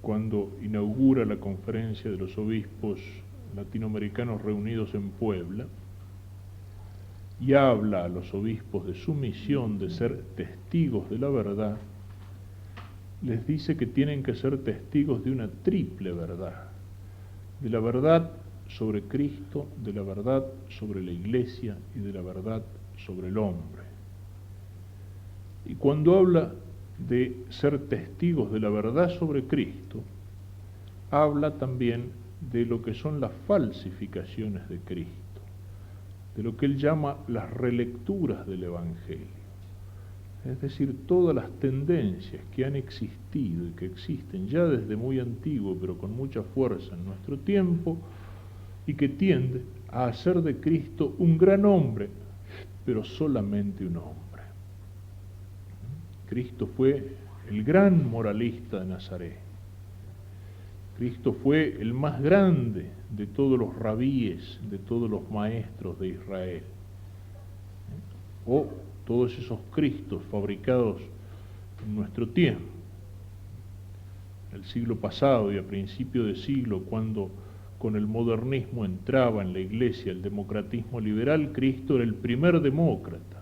cuando inaugura la conferencia de los obispos latinoamericanos reunidos en Puebla, y habla a los obispos de su misión de ser testigos de la verdad, les dice que tienen que ser testigos de una triple verdad: de la verdad sobre Cristo, de la verdad sobre la Iglesia y de la verdad sobre el hombre. Y cuando habla de ser testigos de la verdad sobre Cristo, habla también de lo que son las falsificaciones de Cristo, de lo que él llama las relecturas del Evangelio. Es decir, todas las tendencias que han existido y que existen ya desde muy antiguo, pero con mucha fuerza en nuestro tiempo, y que tienden a hacer de Cristo un gran hombre, pero solamente un hombre. Cristo fue el gran moralista de Nazaret. Cristo fue el más grande de todos los rabíes, de todos los maestros de Israel. O todos esos Cristos fabricados en nuestro tiempo. El siglo pasado y a principio de siglo, cuando con el modernismo entraba en la iglesia el democratismo liberal, Cristo era el primer demócrata.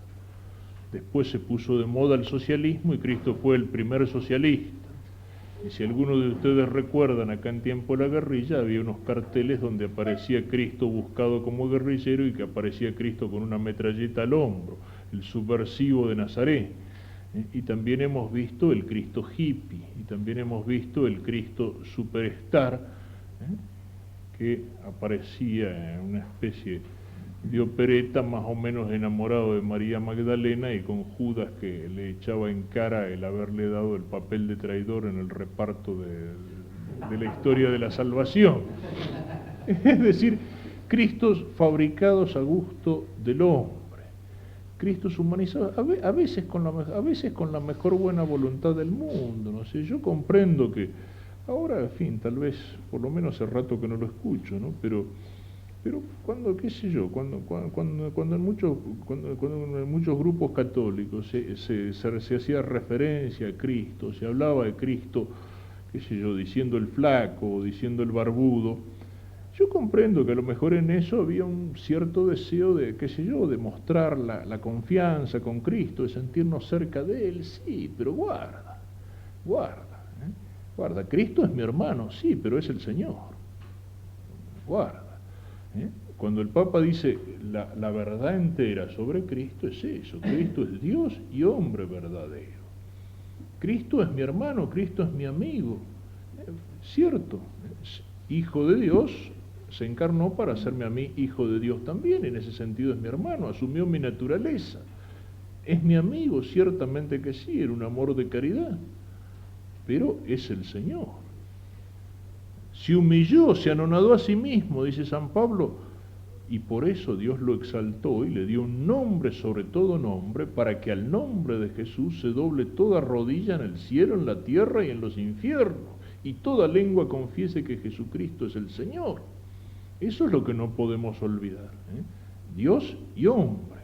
Después se puso de moda el socialismo y Cristo fue el primer socialista. Y si algunos de ustedes recuerdan, acá en tiempo de la guerrilla había unos carteles donde aparecía Cristo buscado como guerrillero y que aparecía Cristo con una metralleta al hombro, el subversivo de Nazaret. Y también hemos visto el Cristo hippie, y también hemos visto el Cristo superstar, que aparecía en una especie de opereta más o menos enamorado de María Magdalena y con Judas que le echaba en cara el haberle dado el papel de traidor en el reparto de la historia de la salvación. Es decir, Cristos fabricados a gusto del hombre, Cristos humanizados, a veces con la mejor buena voluntad del mundo, no sé, yo comprendo que ahora, en fin, tal vez, por lo menos hace rato que no lo escucho, ¿no? Pero cuando, qué sé yo, cuando en muchos grupos católicos se hacía referencia a Cristo, se hablaba de Cristo, qué sé yo, diciendo el flaco o diciendo el barbudo, yo comprendo que a lo mejor en eso había un cierto deseo de, qué sé yo, de mostrar la confianza con Cristo, de sentirnos cerca de Él, sí, pero guarda, Cristo es mi hermano, sí, pero es el Señor, guarda. Cuando el Papa dice la verdad entera sobre Cristo es eso, Cristo es Dios y hombre verdadero. Cristo es mi hermano, Cristo es mi amigo, cierto, hijo de Dios, se encarnó para hacerme a mí hijo de Dios también, en ese sentido es mi hermano, asumió mi naturaleza, es mi amigo, ciertamente que sí, era un amor de caridad, pero es el Señor. Se humilló, se anonadó a sí mismo, dice San Pablo, y por eso Dios lo exaltó y le dio un nombre sobre todo nombre, para que al nombre de Jesús se doble toda rodilla en el cielo, en la tierra y en los infiernos, y toda lengua confiese que Jesucristo es el Señor. Eso es lo que no podemos olvidar, Dios y hombre.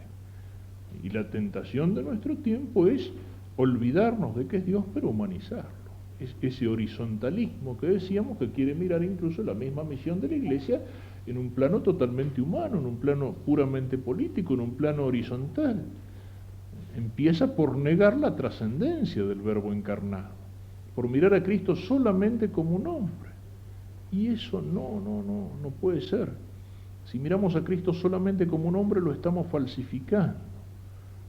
Y la tentación de nuestro tiempo es olvidarnos de que es Dios, pero humanizarlo. Es ese horizontalismo que decíamos, que quiere mirar incluso la misma misión de la Iglesia en un plano totalmente humano, en un plano puramente político, en un plano horizontal. Empieza por negar la trascendencia del Verbo encarnado, por mirar a Cristo solamente como un hombre. Y eso no puede ser. Si miramos a Cristo solamente como un hombre, lo estamos falsificando.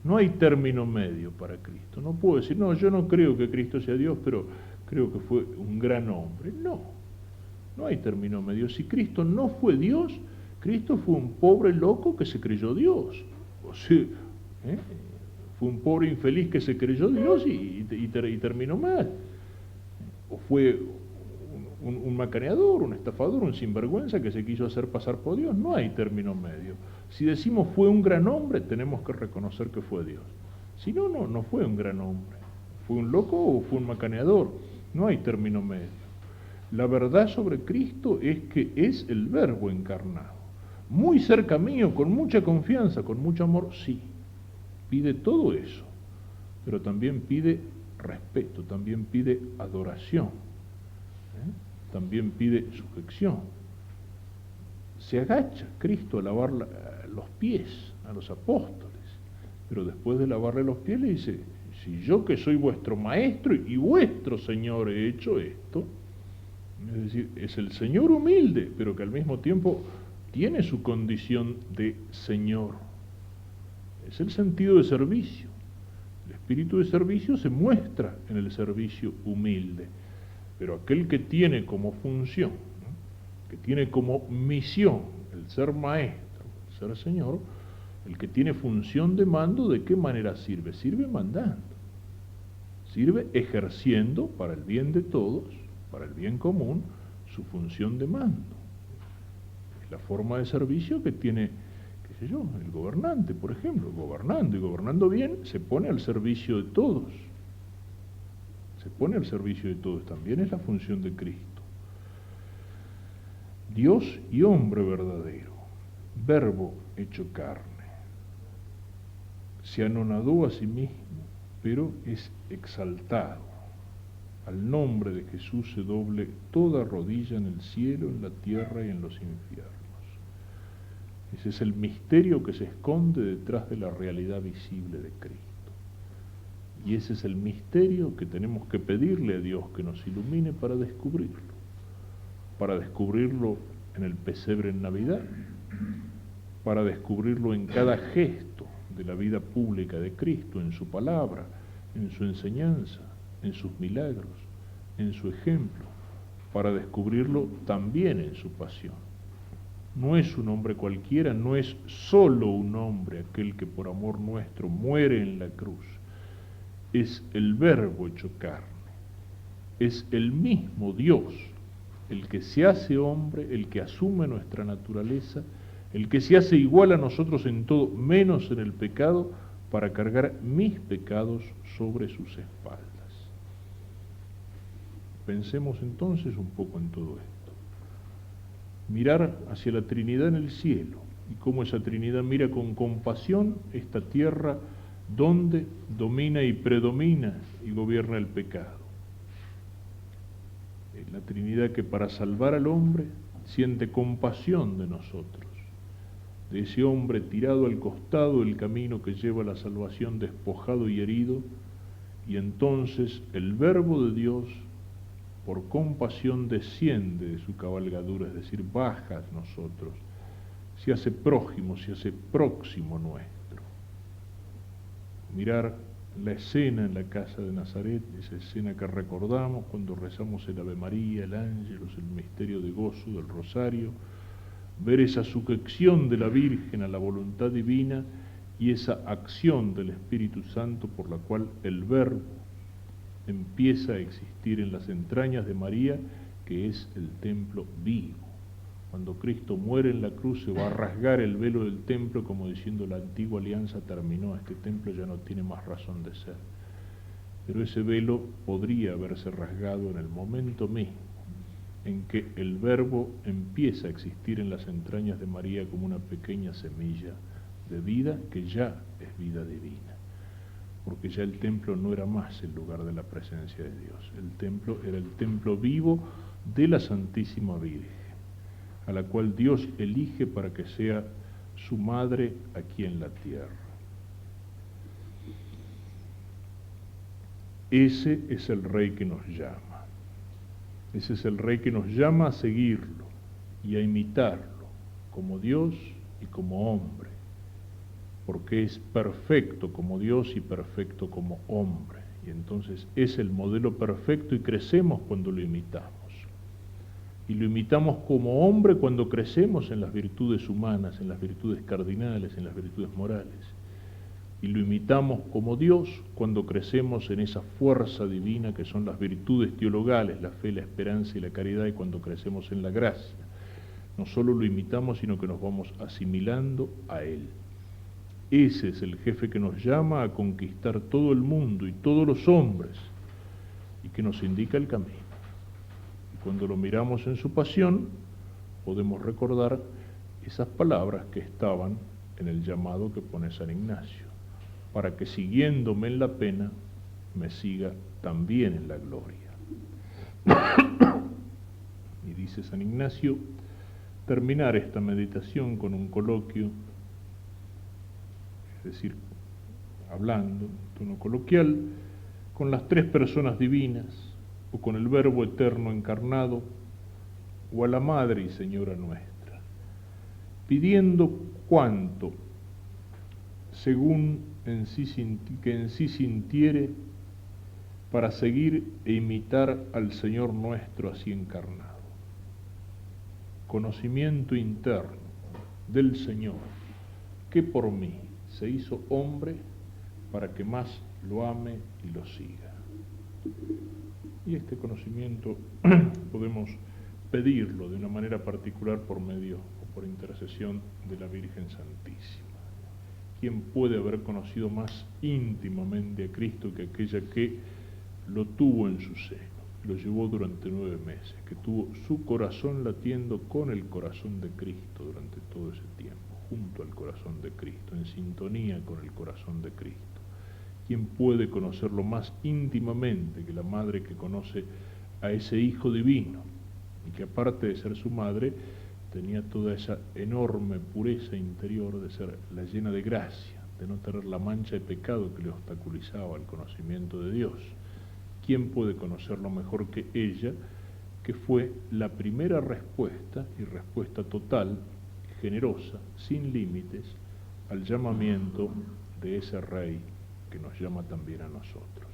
No hay término medio para Cristo. No puedo decir, no, yo no creo que Cristo sea Dios, pero creo que fue un gran hombre. No hay término medio. Si Cristo no fue Dios, Cristo fue un pobre loco que se creyó Dios. O sea, fue un pobre infeliz que se creyó Dios y terminó mal. O fue un macaneador, un estafador, un sinvergüenza que se quiso hacer pasar por Dios. No hay término medio. Si decimos fue un gran hombre, tenemos que reconocer que fue Dios. Si no fue un gran hombre. ¿Fue un loco o fue un macaneador? No hay término medio. La verdad sobre Cristo es que es el Verbo encarnado. Muy cerca mío, con mucha confianza, con mucho amor, sí. Pide todo eso, pero también pide respeto, también pide adoración, también pide sujeción. Se agacha Cristo a lavar los pies a los apóstoles, pero después de lavarle los pies le dice, si yo que soy vuestro maestro y vuestro Señor he hecho esto, es decir, es el Señor humilde, pero que al mismo tiempo tiene su condición de Señor. Es el sentido de servicio. El espíritu de servicio se muestra en el servicio humilde, pero aquel que tiene como función, que tiene como misión el ser maestro, el ser Señor, el que tiene función de mando, ¿de qué manera sirve? Sirve mandando, sirve ejerciendo para el bien de todos, para el bien común, su función de mando. Es la forma de servicio que tiene, qué sé yo, el gobernante, por ejemplo, gobernando y gobernando bien, se pone al servicio de todos. se pone al servicio de todos, también es la función de Cristo. Dios y hombre verdadero, verbo hecho carne. Se anonadó a sí mismo, pero es exaltado. Al nombre de Jesús se doble toda rodilla en el cielo, en la tierra y en los infiernos. Ese es el misterio que se esconde detrás de la realidad visible de Cristo. Y ese es el misterio que tenemos que pedirle a Dios que nos ilumine para descubrirlo. Para descubrirlo en el pesebre en Navidad, para descubrirlo en cada gesto de la vida pública de Cristo, en su palabra, en su enseñanza, en sus milagros, en su ejemplo, para descubrirlo también en su pasión. No es un hombre cualquiera, no es solo un hombre aquel que por amor nuestro muere en la cruz. Es el Verbo hecho carne, es el mismo Dios, el que se hace hombre, el que asume nuestra naturaleza, el que se hace igual a nosotros en todo, menos en el pecado, para cargar mis pecados sobre sus espaldas. Pensemos entonces un poco en todo esto. Mirar hacia la Trinidad en el cielo, y cómo esa Trinidad mira con compasión esta tierra donde domina y predomina y gobierna el pecado. La Trinidad que para salvar al hombre siente compasión de nosotros, de ese hombre tirado al costado del camino que lleva a la salvación, despojado y herido, y entonces el Verbo de Dios por compasión desciende de su cabalgadura, es decir, baja a nosotros, se hace prójimo, se hace próximo nuestro. Mirar la escena en la casa de Nazaret, esa escena que recordamos cuando rezamos el Ave María, el Ángelus, el misterio de gozo del Rosario, ver esa sujeción de la Virgen a la voluntad divina y esa acción del Espíritu Santo por la cual el Verbo empieza a existir en las entrañas de María, que es el templo vivo. Cuando Cristo muere en la cruz se va a rasgar el velo del templo como diciendo la antigua alianza terminó, este templo ya no tiene más razón de ser. Pero ese velo podría haberse rasgado en el momento mismo en que el Verbo empieza a existir en las entrañas de María como una pequeña semilla de vida que ya es vida divina, porque ya el templo no era más el lugar de la presencia de Dios, el templo era el templo vivo de la Santísima Virgen, a la cual Dios elige para que sea su madre aquí en la tierra. Ese es el Rey que nos llama. Ese es el Rey que nos llama a seguirlo y a imitarlo como Dios y como hombre, porque es perfecto como Dios y perfecto como hombre. Y entonces es el modelo perfecto y crecemos cuando lo imitamos. Y lo imitamos como hombre cuando crecemos en las virtudes humanas, en las virtudes cardinales, en las virtudes morales. Y lo imitamos como Dios cuando crecemos en esa fuerza divina que son las virtudes teologales, la fe, la esperanza y la caridad, y cuando crecemos en la gracia. No solo lo imitamos, sino que nos vamos asimilando a Él. Ese es el jefe que nos llama a conquistar todo el mundo y todos los hombres, y que nos indica el camino. Cuando lo miramos en su pasión, podemos recordar esas palabras que estaban en el llamado que pone San Ignacio, para que siguiéndome en la pena, me siga también en la gloria. Y dice San Ignacio, terminar esta meditación con un coloquio, es decir, hablando en tono coloquial, con las tres personas divinas, o con el Verbo eterno encarnado, o a la Madre y Señora nuestra, pidiendo cuanto, según en sí sintiere, para seguir e imitar al Señor nuestro así encarnado. Conocimiento interno del Señor, que por mí se hizo hombre para que más lo ame y lo siga. Y este conocimiento podemos pedirlo de una manera particular por medio o por intercesión de la Virgen Santísima. ¿Quién puede haber conocido más íntimamente a Cristo que aquella que lo tuvo en su seno, lo llevó durante 9 meses, que tuvo su corazón latiendo con el corazón de Cristo durante todo ese tiempo, junto al corazón de Cristo, en sintonía con el corazón de Cristo. ¿Quién puede conocerlo más íntimamente que la madre que conoce a ese Hijo divino y que aparte de ser su madre, tenía toda esa enorme pureza interior de ser la llena de gracia, de no tener la mancha de pecado que le obstaculizaba el conocimiento de Dios? ¿Quién puede conocerlo mejor que ella, que fue la primera respuesta, y respuesta total, generosa, sin límites, al llamamiento de ese Rey que nos llama también a nosotros?